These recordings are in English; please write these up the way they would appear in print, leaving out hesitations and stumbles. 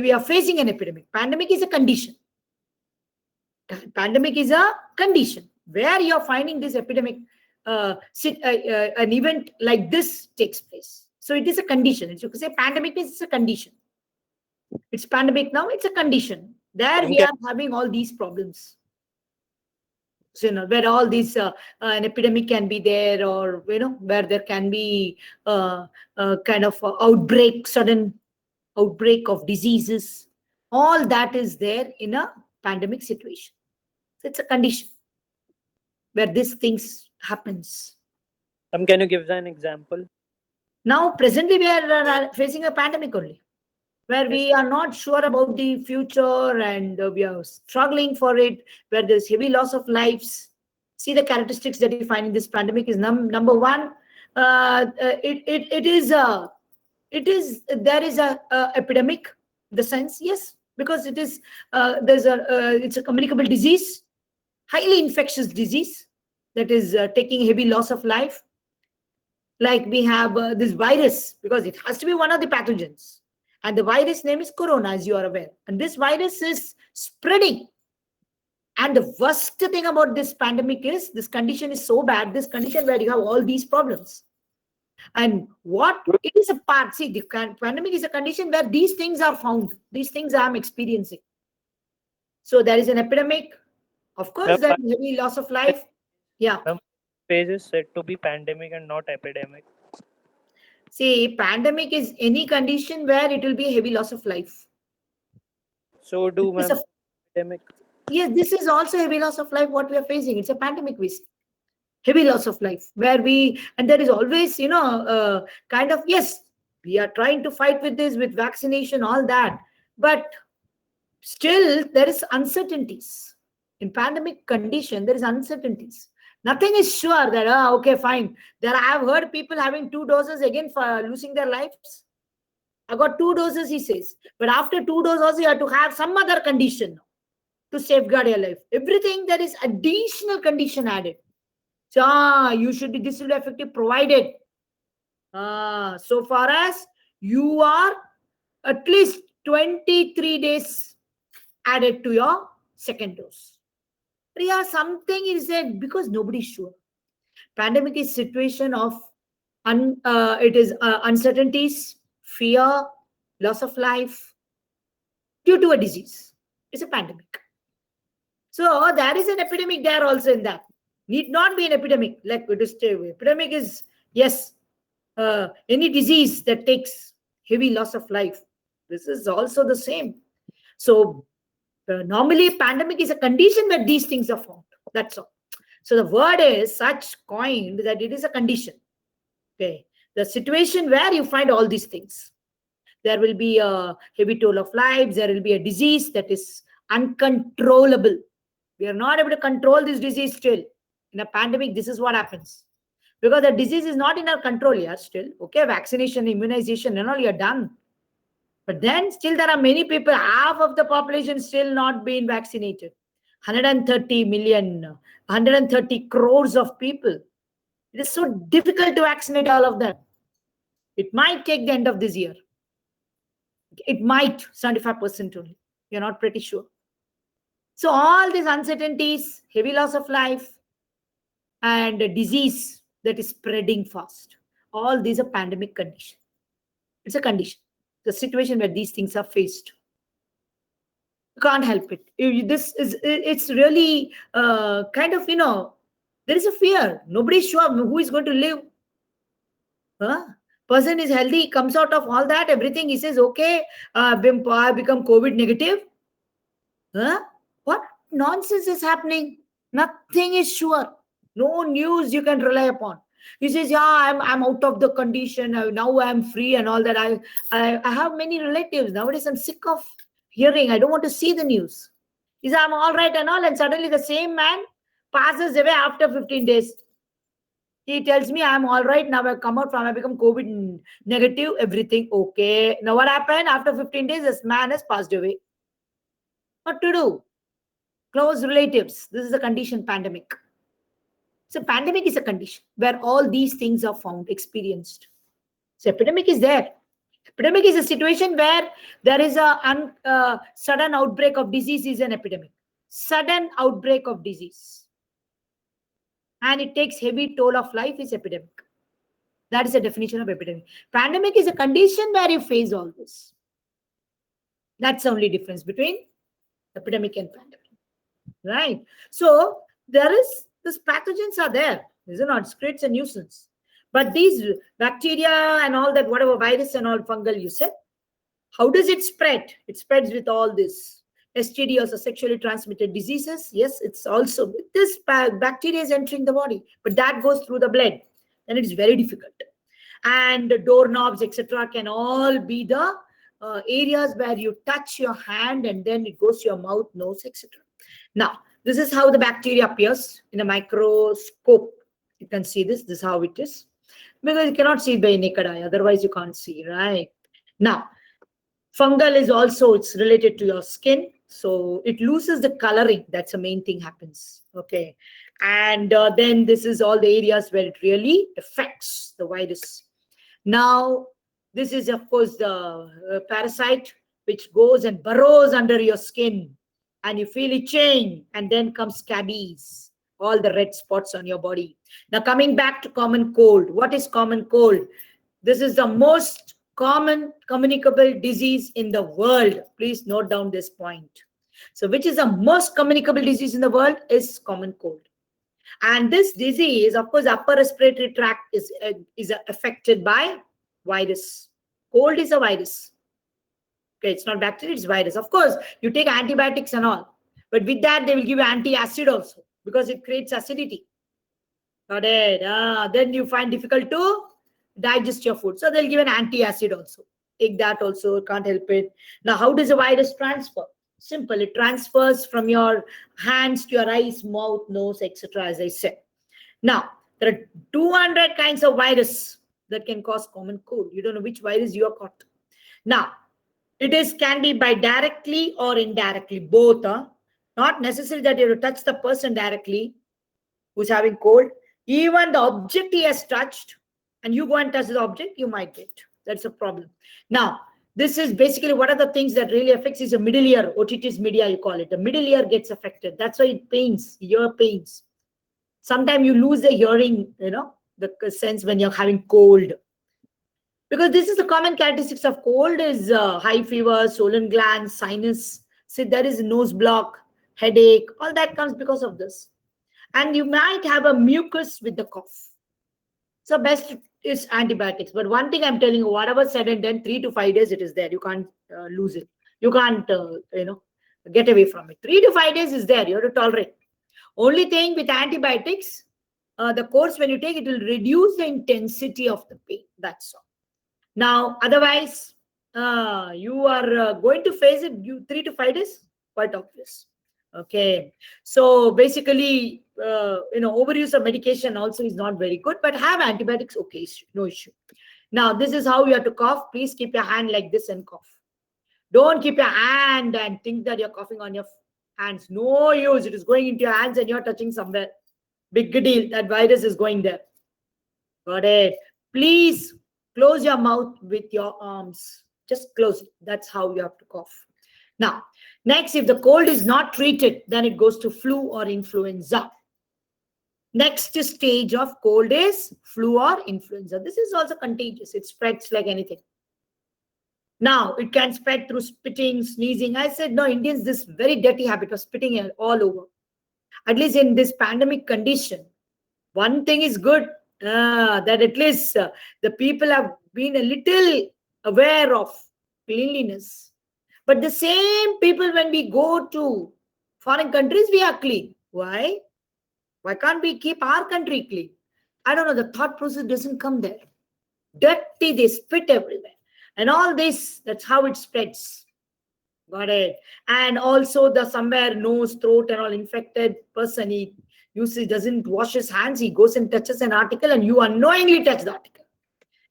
we are facing an epidemic. Pandemic is a condition. Pandemic is a condition where you're finding this epidemic, an event like this takes place. So it is a condition. You could say pandemic is a condition. It's pandemic now, it's a condition. There we are having all these problems. So, where all these, an epidemic can be there, or, where there can be kind of outbreak, sudden outbreak of diseases. All that is there in a pandemic situation. So it's a condition where these things happens. Can you give an example? Now, presently, we are facing a pandemic only, where we are not sure about the future, and we are struggling for it, where there's heavy loss of lives. See, the characteristics that you find in this pandemic is number one, there is a epidemic, in the sense, yes, because it's a communicable disease, highly infectious disease that is taking heavy loss of life. Like we have this virus, because it has to be one of the pathogens. And the virus name is corona, as you are aware. And this virus is spreading. And the worst thing about this pandemic is, this condition is so bad, this condition where you have all these problems. And what it is a part, see, the pandemic is a condition where these things are found. These things I am experiencing. So there is an epidemic. Of course, there is heavy loss of life. Yeah. Phase is said to be pandemic and not epidemic. See, pandemic is any condition where it will be a heavy loss of life. So epidemic. Yes, this is also heavy loss of life what we are facing. It's a pandemic we see. Heavy loss of life, where and there is always, kind of, yes, we are trying to fight with this, with vaccination, all that. But still, there is uncertainties. In pandemic condition, there is uncertainties. Nothing is sure that, okay, fine. I have heard people having 2 doses again for losing their lives. I got 2 doses, he says. But after 2 doses, you have to have some other condition to safeguard your life. Everything, there is additional condition added. So, this will be effective provided. So far as you are at least 23 days added to your second dose. Yeah, something is said, because nobody is sure. Pandemic is situation of uncertainties, fear, loss of life due to a disease. It's a pandemic. So there is an epidemic there also in that. Need not be an epidemic. Like it is stay away. Epidemic is, yes, any disease that takes heavy loss of life. This is also the same. So normally, pandemic is a condition where these things are found. That's all. So the word is such coined that it is a condition. Okay, the situation where you find all these things. There will be a heavy toll of lives. There will be a disease that is uncontrollable. We are not able to control this disease still. In a pandemic, this is what happens. Because the disease is not in our control yet still. Okay, vaccination, immunization, and all, you're done. But then still there are many people, half of the population still not being vaccinated. 130 million, 130 crores of people. It is so difficult to vaccinate all of them. It might take the end of this year. It might, 75% only. You're not pretty sure. So all these uncertainties, heavy loss of life, and a disease that is spreading fast. All these are pandemic condition. It's a condition. The situation where these things are faced. You can't help it. It's really kind of, there is a fear. Nobody is sure who is going to live. Person is healthy, comes out of all that, everything, he says, okay, I become COVID negative. What nonsense is happening? Nothing is sure. No news you can rely upon. He says, yeah, I'm out of the condition. Now I'm free and all that. I have many relatives. Nowadays, I'm sick of hearing. I don't want to see the news. He says, I'm all right and all. And suddenly the same man passes away after 15 days. He tells me, I'm all right. Now I become COVID negative. Everything okay. Now what happened? After 15 days, this man has passed away. What to do? Close relatives. This is a condition, pandemic. So pandemic is a condition where all these things are found, experienced. So epidemic is there. Epidemic is a situation where there is a sudden outbreak of disease is an epidemic. Sudden outbreak of disease. And it takes heavy toll of life is epidemic. That is the definition of epidemic. Pandemic is a condition where you face all this. That's the only difference between epidemic and pandemic. Right? So there is, these pathogens are there. These are not, it creates a nuisance. But these bacteria and all that, whatever virus and all fungal you said, how does it spread? It spreads with all this. STD, also sexually transmitted diseases. Yes, it's also, this bacteria is entering the body, but that goes through the blood. And it's very difficult. And doorknobs, etc., can all be the areas where you touch your hand and then it goes to your mouth, nose, etc. Now, this is how the bacteria appears in a microscope. You can see this. This is how it is. Because you cannot see it by naked eye. Otherwise, you can't see, right? Now, fungal is also, it's related to your skin. So it loses the coloring. That's the main thing happens. Okay. And then this is all the areas where it really affects the virus. Now, this is, of course, the parasite, which goes and burrows under your skin. And you feel itching. And then comes scabies, all the red spots on your body. Now, coming back to common cold. What is common cold? This is the most common communicable disease in the world. Please note down this point. So, which is the most communicable disease in the world is common cold. And this disease, of course, upper respiratory tract is affected by virus. Cold is a virus. Okay, it's not bacteria, it's virus. Of course, you take antibiotics and all. But with that, they will give you antacid also because it creates acidity. Got it? Then you find difficult to digest your food. So they'll give an antacid also. Take that also, can't help it. Now, how does a virus transfer? Simple. It transfers from your hands to your eyes, mouth, nose, etc. as I said. Now, there are 200 kinds of virus that can cause common cold. You don't know which virus you are caught. Now, can be by directly or indirectly, both. Not necessary that you have to touch the person directly who's having cold. Even the object he has touched and you go and touch the object, you might get. That's a problem. Now, this is basically what are the things that really affects is a middle ear, otitis media you call it. The middle ear gets affected. That's why it pains, ear pains. Sometimes you lose the hearing, the sense when you're having cold. Because this is the common characteristics of cold is high fever, swollen glands, sinus. See, there is nose block, headache, all that comes because of this. And you might have a mucus with the cough. So best is antibiotics. But one thing I'm telling you, whatever said and done, 3 to 5 days it is there. You can't lose it. You can't, get away from it. 3 to 5 days is there. You have to tolerate. Only thing with antibiotics, the course when you take, it will reduce the intensity of the pain. That's all. Now, otherwise, you are going to face it 3 to 5 days. Quite obvious. Okay. So basically, overuse of medication also is not very good, but have antibiotics, okay, no issue. Now, this is how you have to cough. Please keep your hand like this and cough. Don't keep your hand and think that you're coughing on your hands. No use. It is going into your hands and you're touching somewhere. Big deal. That virus is going there. Got it. Please close your mouth with your arms. Just close it. That's how you have to cough. Now, next, if the cold is not treated, then it goes to flu or influenza. Next stage of cold is flu or influenza. This is also contagious. It spreads like anything. Now, it can spread through spitting, sneezing. I said, no, Indians, this very dirty habit of spitting all over. At least in this pandemic condition, one thing is good, that at least the people have been a little aware of cleanliness. But the same people, when we go to foreign countries, we are clean. Why? Why can't we keep our country clean? I don't know. The thought process doesn't come there. Dirty, they spit everywhere. And all this, that's how it spreads. Got it. And also the somewhere nose, throat and all infected person, he usually doesn't wash his hands. He goes and touches an article and you unknowingly touch the article.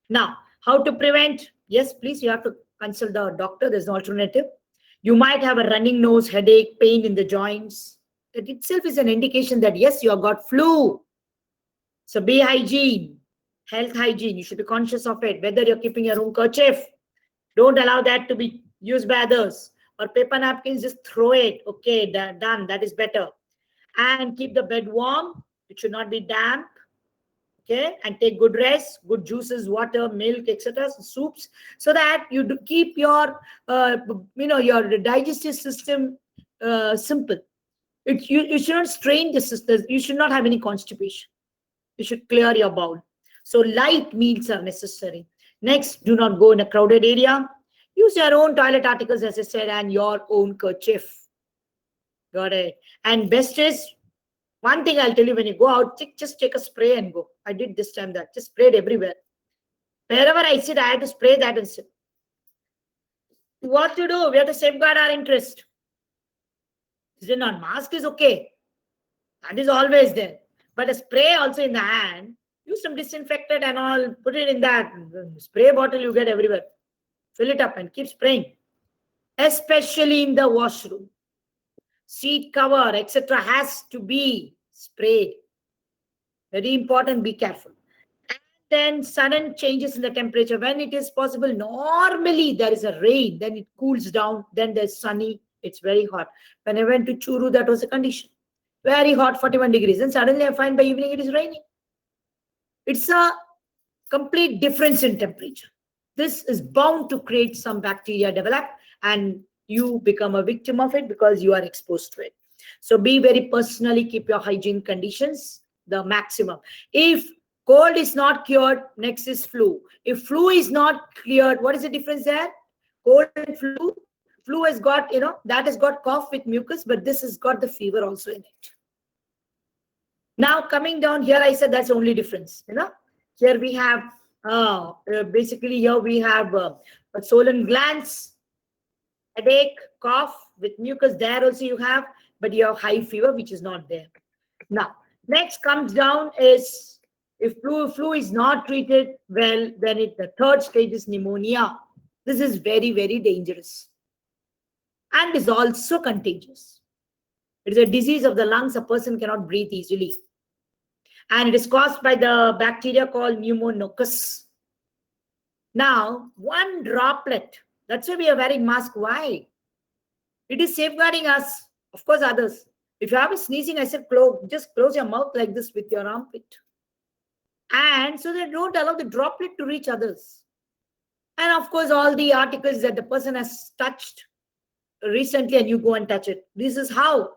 Now, how to prevent? Yes, please, you have to consult the doctor. There's no alternative. You might have a running nose, headache, pain in the joints. That itself is an indication that, yes, you have got flu. So be hygiene, health hygiene. You should be conscious of it. Whether you're keeping your own kerchief, Don't allow that to be used by others. Or paper napkins, just throw it. Okay, done. That is better. And keep the bed warm. It should not be damp. Okay, and take good rest, good juices, water, milk, etc., soups, so that you keep your your digestive system simple. You should not strain the system. You should not have any constipation. You should clear your bowel. So light meals are necessary. Next, do not go in a crowded area. Use your own toilet articles, as I said, and your own kerchief. Got it. And best is, one thing I'll tell you, when you go out, just take a spray and go. I did this time that. Just spray it everywhere. Wherever I sit, I had to spray that and sit. What to do? We have to safeguard our interest. Is it not? Mask is okay. That is always there. But a spray also in the hand, use some disinfectant and all, put it in that spray bottle you get everywhere. Fill it up and keep spraying. Especially in the washroom. Seat cover, etc. has to be sprayed. Very important, be careful. And then sudden changes in the temperature. When it is possible, normally there is a rain, then it cools down, then there's sunny, it's very hot. When I went to Churu, that was a condition. Very hot, 41 degrees. And suddenly I find by evening it is raining. It's a complete difference in temperature. This is bound to create some bacteria develop, and you become a victim of it because you are exposed to it. So be very personally, keep your hygiene conditions the maximum. If cold is not cured, next is flu. If flu is not cleared, what is the difference there? Cold and flu. Flu has got, that has got cough with mucus, but this has got the fever also in it. Now coming down here, I said that's the only difference. Here we have, basically here we have swollen glands, headache, cough with mucus. There also you have, but you have high fever, which is not there. Now, next comes down is, if flu is not treated well, then the third stage is pneumonia. This is very, very dangerous and is also contagious. It is a disease of the lungs. A person cannot breathe easily. And it is caused by the bacteria called pneumococcus. Now, one droplet, that's why we are wearing mask. Why? It is safeguarding us, of course, others. If you have a sneezing, I said, just close your mouth like this with your armpit. And so they don't allow the droplet to reach others. And of course, all the articles that the person has touched recently and you go and touch it. This is how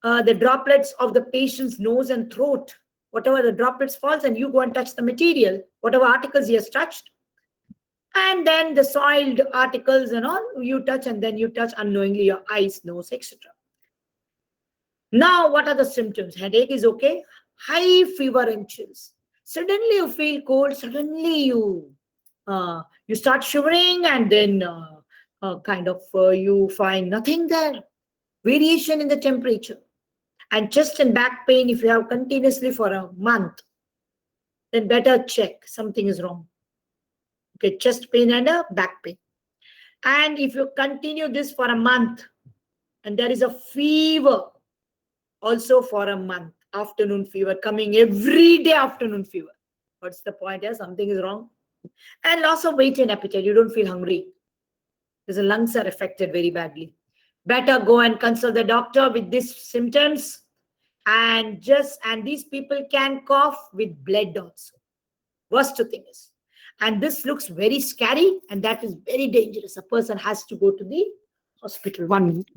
the droplets of the patient's nose and throat, whatever the droplets falls, and you go and touch the material, whatever articles he has touched. And then the soiled articles and all, you touch, and then you touch unknowingly your eyes, nose, etc. Now, what are the symptoms? Headache is okay. High fever and chills. Suddenly you feel cold. Suddenly you start shivering, and then you find nothing there. Variation in the temperature. And chest and back pain, if you have continuously for a month, then better check something is wrong. Okay, chest pain and a back pain. And if you continue this for a month, and there is a fever also for a month, afternoon fever coming every day, afternoon fever. What's the point here? Something is wrong. And loss of weight and appetite. You don't feel hungry because the lungs are affected very badly. Better go and consult the doctor with these symptoms. And these people can cough with blood also. Worst thing is. And this looks very scary, and that is very dangerous. A person has to go to the hospital. 1 minute.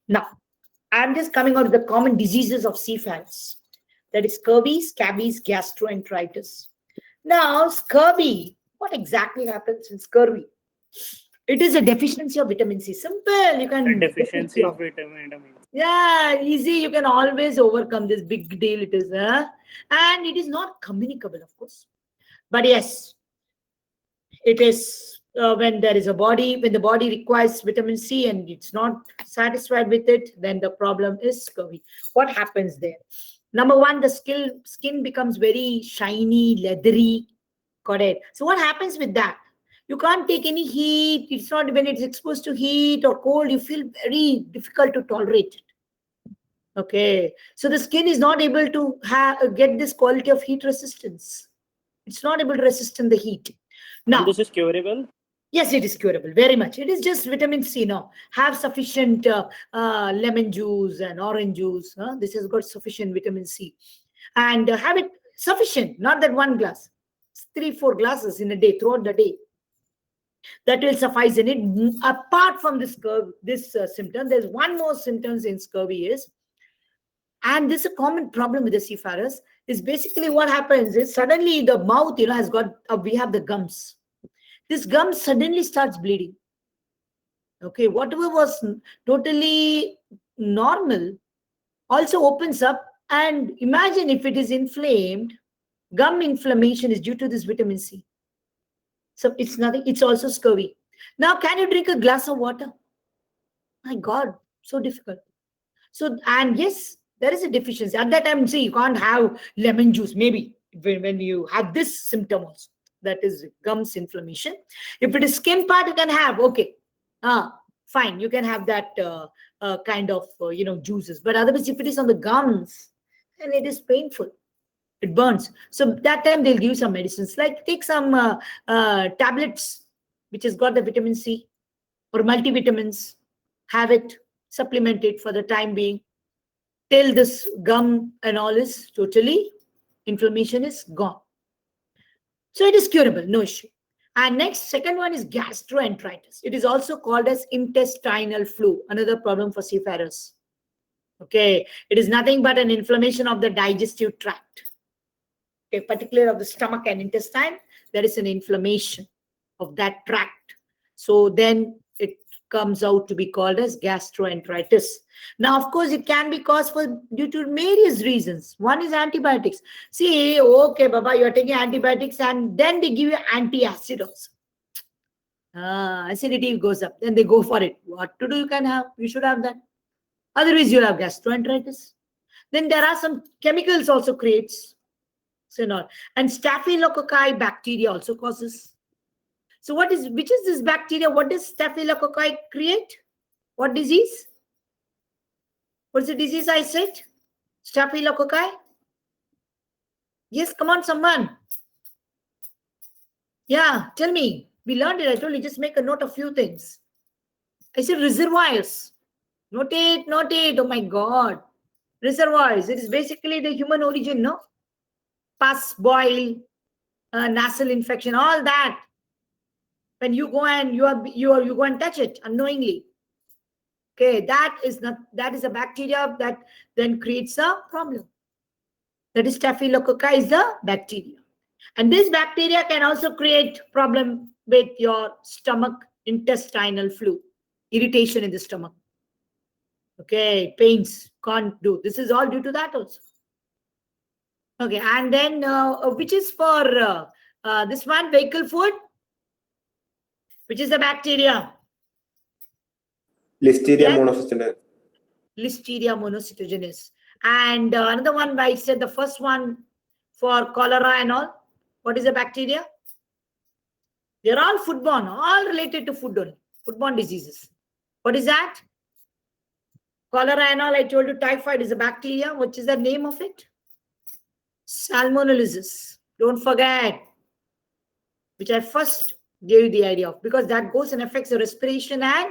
Now, I'm just coming out of the common diseases of CFANs. That is scurvy, scabies, gastroenteritis. Now, scurvy, what exactly happens in scurvy? It is a deficiency of vitamin C. Simple. You can. A deficiency of vitamin. Yeah, easy. You can always overcome this. Big deal it is. And it is not communicable, of course. But yes, it is when the body requires vitamin C and it's not satisfied with it, then the problem is scurvy. What happens there? Number one, the skin becomes very shiny, leathery. Got it? So what happens with that? You can't take any heat. It's not when it's exposed to heat or cold, you feel very difficult to tolerate it. Okay, so the skin is not able to get this quality of heat resistance. It's not able to resist in the heat. And Now, this is curable? yes, it is curable, very much. It is just vitamin C. No, have sufficient lemon juice and orange juice. This has got sufficient vitamin C, and have it sufficient. Not that one glass, 3-4 glasses in a day throughout the day. That will suffice in it. Apart from this symptom, there's one more symptoms in scurvy is, and this is a common problem with the seafarers. Is basically what happens is suddenly the mouth, has got. We have the gums. This gum suddenly starts bleeding. Okay, whatever was totally normal also opens up. And imagine if it is inflamed, gum inflammation is due to this vitamin C. So it's nothing, it's also scurvy. Now, can you drink a glass of water? My God, so difficult. So, and yes, there is a deficiency. At that time, see, you can't have lemon juice, maybe when you have this symptom also. That is gums inflammation. If it is skin part, you can have, okay. Fine, you can have that kind of, juices. But otherwise, if it is on the gums, then it is painful. It burns. So that time they'll give some medicines, like take some tablets, which has got the vitamin C or multivitamins, have it, supplement it for the time being, till this gum and all is totally, inflammation is gone. So it is curable, no issue. And next, second one is gastroenteritis. It is also called as intestinal flu, another problem for seafarers. Okay, it is nothing but an inflammation of the digestive tract. Okay, particularly of the stomach and intestine, there is an inflammation of that tract. So then it comes out to be called as gastroenteritis. Now, of course, it can be caused due to various reasons. One is antibiotics. See, okay, Baba, you are taking antibiotics and then they give you antacid also. Acidity goes up, then they go for it. What to do? You should have that. Otherwise, you'll have gastroenteritis. Then there are some chemicals also creates. So not. And staphylococci bacteria also causes. So which is this bacteria? What does staphylococci create? What disease? What's the disease I said? Staphylococci? Yes, come on, someone. Yeah, tell me. We learned it. I told you, just make a note of few things. I said reservoirs. Note it. Oh my God. Reservoirs. It is basically the human origin, no? Pus, boil, nasal infection, all that. When you go and you go and touch it unknowingly. Okay, that is a bacteria that then creates a problem. That is staphylococci is the bacteria. And this bacteria can also create problem with your stomach, intestinal flu, irritation in the stomach. Okay, pains, can't do. This is all due to that also. Okay, and then which is for this one, vehicle food, which is the bacteria? Listeria Yes? monocytogenes. Listeria monocytogenes. And another one, I said the first one for cholera and all. What is the bacteria? They're all foodborne, all related to food only. Foodborne diseases. What is that? Cholera and all, I told you typhoid is a bacteria. What is the name of it? Salmonellosis. Don't forget. Which I first gave you the idea of. Because that goes and affects the respiration and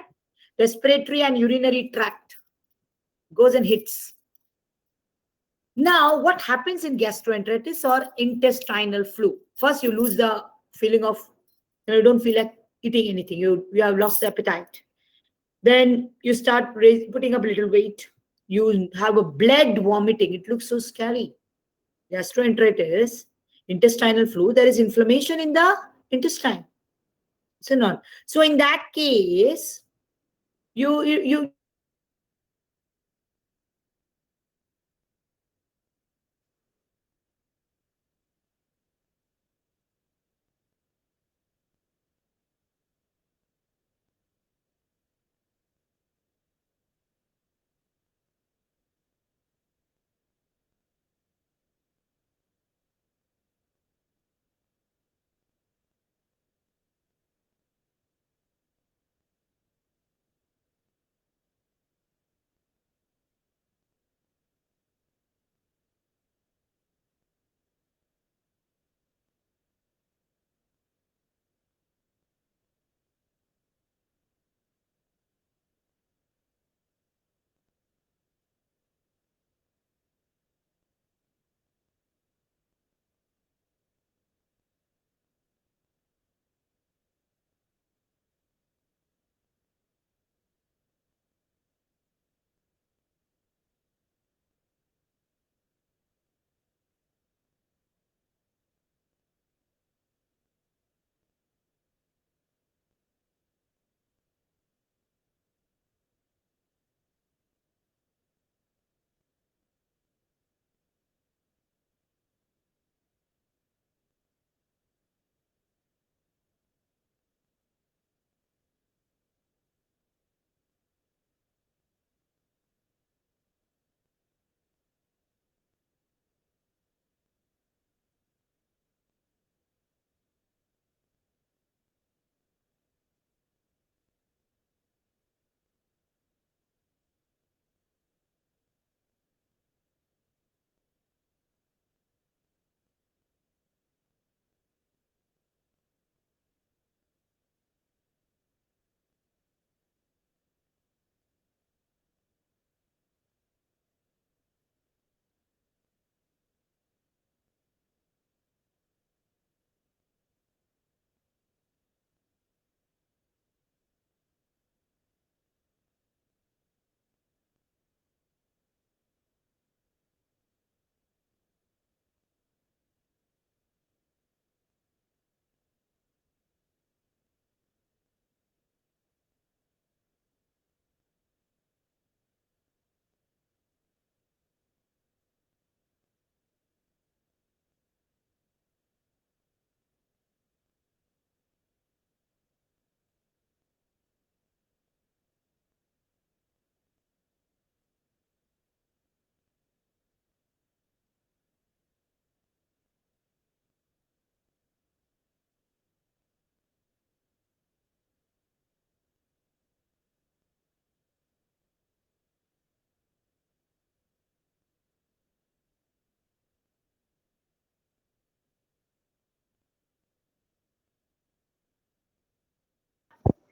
respiratory and urinary tract. Goes and hits. Now, what happens in gastroenteritis or intestinal flu? First, you lose the feeling of, you don't feel like eating anything. You have lost the appetite. Then you start putting up a little weight. You have a blood vomiting. It looks so scary. Gastroenteritis, intestinal flu, there is inflammation in the intestine. So not. So in that case, you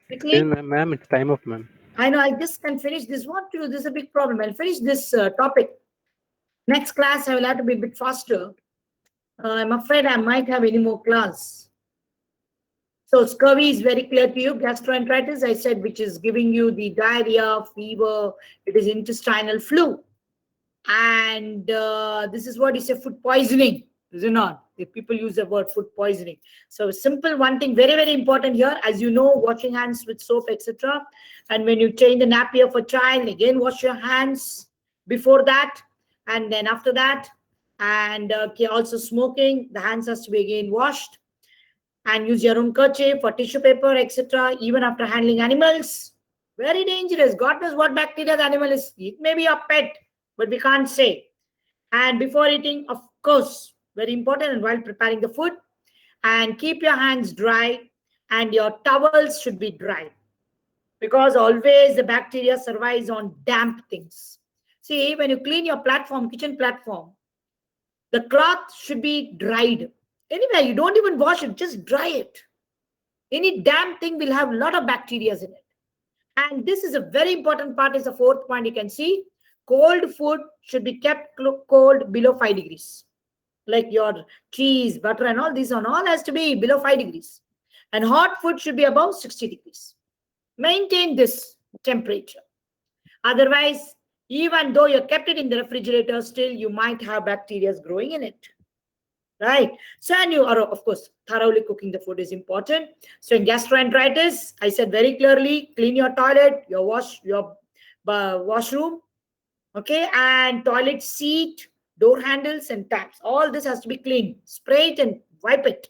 Quickly. Still, ma'am, it's time up, ma'am. I know I just can finish this. What to do? This is a big problem. I'll finish this topic. Next class, I will have to be a bit faster. I'm afraid I might have any more class. So scurvy is very clear to you. Gastroenteritis, I said, which is giving you the diarrhea, fever. It is intestinal flu. And this is what is a food poisoning, is it not? If people use the word food poisoning. So simple one thing, very, very important here. As you know, washing hands with soap, etc. And when you change the napier for child, again, wash your hands before that. And then after that, and also smoking, the hands has to be again washed. And use your own kerchief or tissue paper, etc. Even after handling animals. Very dangerous. God knows what bacteria the animal is. It may be a pet, but we can't say. And before eating, of course, very important, and while preparing the food. And keep your hands dry, and your towels should be dry. Because always the bacteria survives on damp things. See, when you clean your platform, kitchen platform, the cloth should be dried. Anyway, you don't even wash it, just dry it. Any damp thing will have a lot of bacteria in it. And this is a very important part, is the fourth point you can see. Cold food should be kept cold below 5 degrees. Like your cheese, butter, and all these all has to be below 5 degrees. And hot food should be above 60 degrees. Maintain this temperature. Otherwise, even though you kept it in the refrigerator, still you might have bacteria growing in it. Right? So, and you are, of course, thoroughly cooking the food is important. So in gastroenteritis, I said very clearly, clean your toilet, your washroom, okay, and toilet seat, door handles and taps. All this has to be clean. Spray it and wipe it.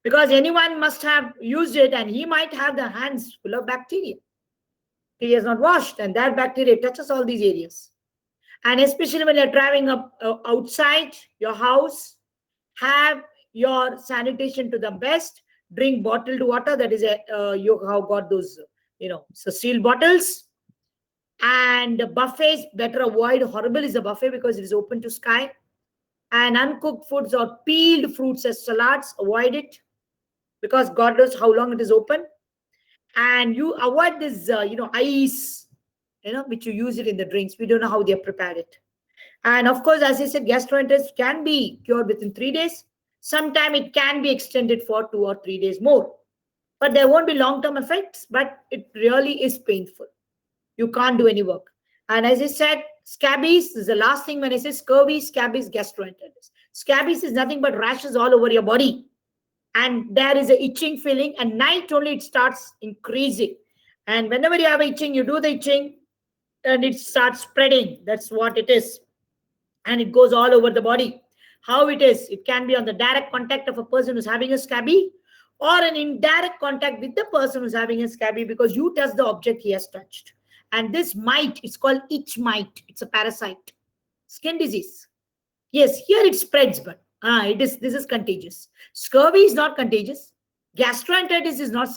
Because anyone must have used it and he might have the hands full of bacteria. He has not washed, and that bacteria touches all these areas. And especially when you're traveling up outside your house, have your sanitation to the best. Drink bottled water. That is you have got those, so steel bottles. And buffets, better avoid. Horrible is a buffet because it is open to sky. And uncooked foods or peeled fruits as salads, avoid it because God knows how long it is open. And you avoid this, ice, which you use it in the drinks. We don't know how they have prepared it. And of course, as I said, gastroenteritis can be cured within 3 days. Sometimes it can be extended for 2 or 3 days more. But there won't be long-term effects, but it really is painful. You can't do any work. And as I said, scabies is the last thing when I say scurvy, scabies, gastroenteritis. Scabies is nothing but rashes all over your body. And there is a itching feeling, and night only it starts increasing. And whenever you have itching, you do the itching, and it starts spreading. That's what it is. And it goes all over the body. How it is? It can be on the direct contact of a person who's having a scabby, or an indirect contact with the person who's having a scabby because you touch the object he has touched. And this mite, it's called itch mite. It's a parasite. Skin disease. Yes, here it spreads, but this is contagious. Scurvy is not contagious. Gastroenteritis is not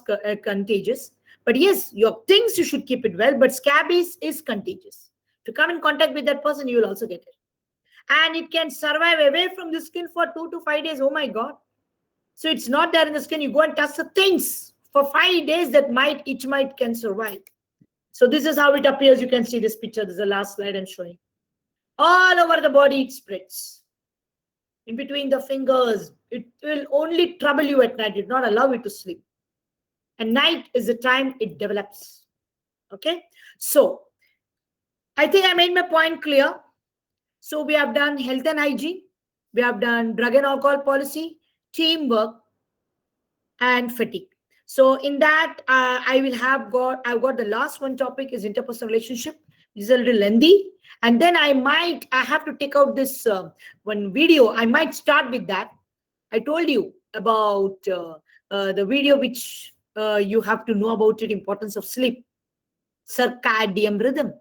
contagious. But yes, your things you should keep it well, but scabies is contagious. To come in contact with that person, you will also get it. And it can survive away from the skin for 2 to 5 days. Oh my God. So it's not there in the skin. You go and touch the things. For 5 days, that itch mite can survive. So this is how it appears. You can see this picture. This is the last slide I'm showing. All over the body, it spreads. In between the fingers. It will only trouble you at night. It will not allow you to sleep. And night is the time it develops. Okay. So I think I made my point clear. So we have done health and hygiene. We have done drug and alcohol policy, teamwork, and fatigue. So in that, I've got the last one topic is interpersonal relationship. It's a little lengthy. And then I have to take out this one video. I might start with that. I told you about the video which you have to know about it, importance of sleep, circadian rhythm.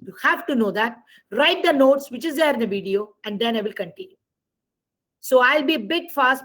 You have to know that. Write the notes which is there in the video, and then I will continue. So I'll be a bit fast.